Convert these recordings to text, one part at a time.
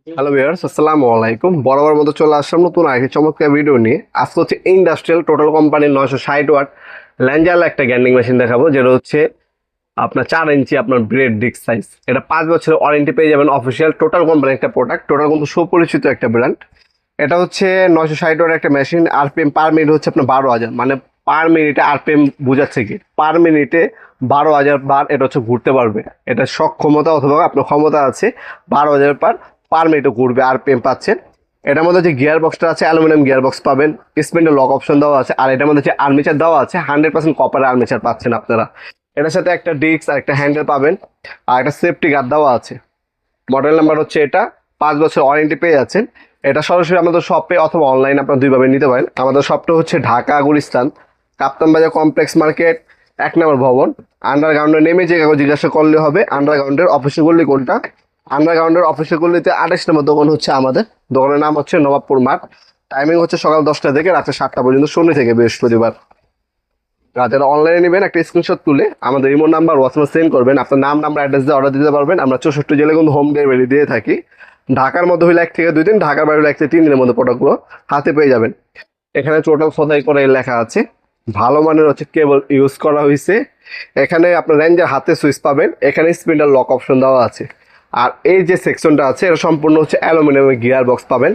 Hello viewers, আসসালামু আলাইকুম। বরাবর মতো চলে আসলাম নতুন আরেকটি চমৎকার ভিডিও নিয়ে। আজকে হচ্ছে ইন্ডাস্ট্রিয়াল টোটাল কোম্পানির 960 ওয়াট ল্যাঞ্জাল একটা গ্যান্ডিং মেশিন দেখাবো, যেটা হচ্ছে আপনার 4 ইঞ্চি আপনার ব্রেড ডিস্ক সাইজ। এটা 5 বছরের ওয়ারেন্টি পেয়ে যাবেন। অফিসিয়াল টোটাল কোম্পানির একটা প্রোডাক্ট, টোটাল কিন্তু সুপরিচিত একটা ব্র্যান্ড। এটা হচ্ছে 960 ওয়াট একটা মেশিন। আরপিএম পার মিনিট হচ্ছে আপনার 12,000, মানে পার মিনিটে আরপিএম বোঝাচ্ছে কি পার মিনিটে 12,000 বার এটা হচ্ছে ঘুরতে পারবে। এটা সক্ষমতা অথবা আপনার ক্ষমতা আছে 12,000 পার পার মিনিটে ঘুরবে, আরপিএম পাচ্ছেন। এটার মধ্যে যে গিয়ার বক্সটা আছে অ্যালুমিনিয়াম গিয়ার বক্স পাবেন, স্পিন্ডের লক অপশন দেওয়া আছে, আর এটার মধ্যে যে আর্মেচার দেওয়া আছে 100% কপারের আর্মেচার পাচ্ছেন আপনারা। এটার সাথে একটা ডিস্ক আর একটা হ্যান্ডেল পাবেন, আর একটা সেফটি গার্ড দেওয়া আছে। মডেল নাম্বার হচ্ছে এটা, 5 বছর ওয়ারেন্টি পেয়ে যাচ্ছেন। এটা সরাসরি আমাদের শপে অথবা অনলাইনে আপনারা দুইভাবে নিতে পারেন। আমাদের শপটা হচ্ছে ঢাকা গুলিস্তান কাপ্তান বাজার কমপ্লেক্স মার্কেট 1 নম্বর ভবন। আন্ডারগ্রাউন্ডে নেমে যে কাউকে জিজ্ঞাসা করলে হবে আন্ডারগ্রাউন্ডের অফিসের গল্লি কোনটা। আন্ডারগ্রাউন্ডের অফিসের গল্লিতে 28 নম্বর দোকান হচ্ছে আমাদের। দোকানের নাম হচ্ছে নবাবপুর মাঠ। টাইমিং হচ্ছে সকাল 10টা থেকে রাত্রে 7টা পর্যন্ত, শনি থেকে বৃহস্পতিবার। আর যারা অনলাইনে নেবেন একটা স্ক্রিনশট তুলে আমাদের ইমো নাম্বার হোয়াটসঅ্যাপে সেন্ড করবেন, আপনার নাম নাম্বার অ্যাড্রেস দিয়ে অর্ডার দিতে পারবেন। আমরা 64 জেলায় কিন্তু হোম ডেলিভারি দিয়ে থাকি। ঢাকার মধ্যে হলে 1 থেকে 2 দিন, ঢাকার বাইরে হলে 1 থেকে 3 দিনের মধ্যে প্রোডাক্টগুলো হাতে পেয়ে যাবেন। এখানে টোটাল খোদাই করে লেখা আছে, ভালো মানের হচ্ছে কেবল ইউজ করা হয়েছে। এখানে আপনার রেঞ্জের হাতে সুইচ পাবেন, এখানে স্পিন্ডার লক অপশন দেওয়া আছে। আর এই যে সেকশনটা আছে এটা সম্পূর্ণ হচ্ছে অ্যালুমিনিয়ামের গিয়ার বক্স পাবেন।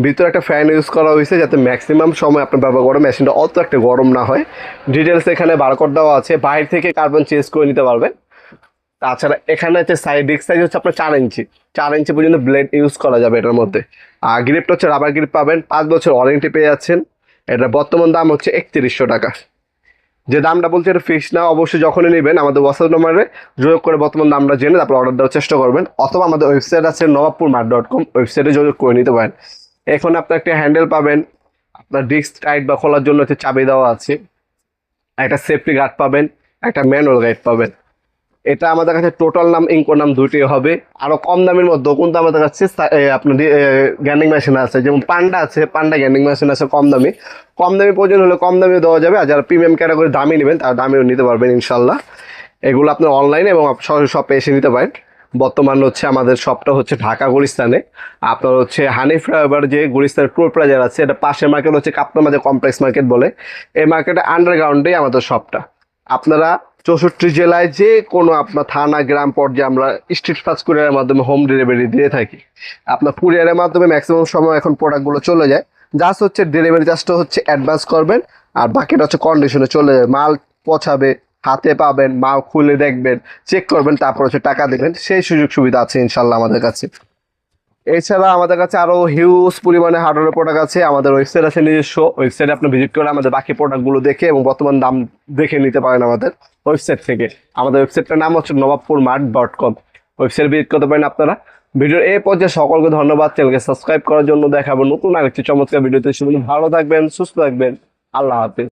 ভিতরে একটা ফ্যান ইউজ করা হয়েছে যাতে ম্যাক্সিমাম সময় আপনার ব্যবহার করে মেশিনটা অত একটা গরম না হয়। ডিটেলস এখানে বারকোড দেওয়া আছে, বাইরে থেকে কার্বন চেঞ্জ করে নিতে পারবেন। তাছাড়া এখানে হচ্ছে ডিস্ক সাইজ হচ্ছে আপনার 4 ইঞ্চি, 4 ইঞ্চি পর্যন্ত ব্লেড ইউজ করা যাবে এটার মধ্যে। আর গ্রিপটা হচ্ছে রাবার গ্রিপ পাবেন, 5 বছর ওয়ারেন্টি পেয়ে যাচ্ছেন। এটা বর্তমান দাম হচ্ছে 3100 টাকা। যে দামটা বলছে এটা ফিক্স না, অবশ্যই যখনই নেবেন আমাদের হোয়াটসঅ্যাপ নম্বরে যোগাযোগ করে বর্তমান দামটা জেনে তারপর অর্ডার দেওয়ার চেষ্টা করবেন, অথবা আমাদের ওয়েবসাইট আছে নবাবপুরমার্ট.com, ওয়েবসাইটে যোগাযোগ করে নিতে পারেন। এখন আপনার একটা হ্যান্ডেল পাবেন, আপনার ডিস্ক টাইট বা খোলার জন্য হচ্ছে চাবি দেওয়া আছে, একটা সেফটি গার্ড পাবেন, একটা ম্যানুয়াল গাইড পাবেন। এটা আমাদের কাছে টোটাল নাম ইনকো নাম দুইটাই হবে। আরো কম দামের মধ্যেও কিন্তু আমাদের কাছে আপনার গ্যান্ডিং মেশিন আছে, যেমন পান্ডা আছে, পান্ডা গ্যান্ডিং মেশিন আছে কম দামি। কম দামি প্রয়োজন হলে কম দামে দেওয়া যাবে, আর যারা প্রিমিয়াম ক্যাটাগরি দামি নেবেন তারা দামিও নিতে পারবেন ইনশাল্লাহ। এগুলো আপনার অনলাইনে এবং সরাসরি শপে এসে নিতে পারেন। বর্তমান হচ্ছে আমাদের শপটা হচ্ছে ঢাকা গুলিস্তানে। আপনার হচ্ছে হানিফ ফ্লাইওভার যে গুলিস্তানের টুল প্লাজার আছে, এটা পাশের মার্কেট হচ্ছে কাপ্তান বাজার কমপ্লেক্স মার্কেট বলে। এই মার্কেটে আন্ডারগ্রাউন্ডেই আমাদের শপটা। আপনারা 64 জেলায় যে কোনো আপনার থানা গ্রাম পর্যায়ে আমরা স্ট্রিট ফাস্ট কুরিয়ারের মাধ্যমে হোম ডেলিভারি দিয়ে থাকি। আপনার কুরিয়ারের মাধ্যমে ম্যাক্সিমাম সময় এখন প্রোডাক্টগুলো চলে যায়। জাস্ট হচ্ছে ডেলিভারি চার্জটা হচ্ছে অ্যাডভান্স করবেন, আর বাকিটা হচ্ছে কন্ডিশনে চলে যায়। মাল পৌঁছাবে, হাতে পাবেন, মাল খুলে দেখবেন, চেক করবেন, তারপর হচ্ছে টাকা দেবেন। সেই সুযোগ সুবিধা আছে ইনশাল্লাহ আমাদের কাছে। এছাড়া আমাদের কাছে আরো হিউজ পরিমাণে হার্ডওয়্যার প্রোডাক্ট আছে। আমাদের ওয়েবসাইট আছে নিজস্ব, ওয়েবসাইটে আপনি ভিজিট করে আমাদের বাকি প্রোডাক্টগুলো দেখে এবং বর্তমান দাম দেখে নিতে পারেন আমাদের ওয়েবসাইট থেকে। আমাদের ওয়েবসাইটটার নাম হচ্ছে নবাবপুরমার্ট.com, ওয়েবসাইট ভিজিট করতে পারেন আপনারা। ভিডিওর এই পর্যায়ে সকলকে ধন্যবাদ। চ্যানেলকে সাবস্ক্রাইব করার জন্য। দেখাবো নতুন আরেকটি চমৎকার ভিডিওতে। সেগুলো ভালো থাকবেন, সুস্থ থাকবেন। আল্লাহ হাফিজ।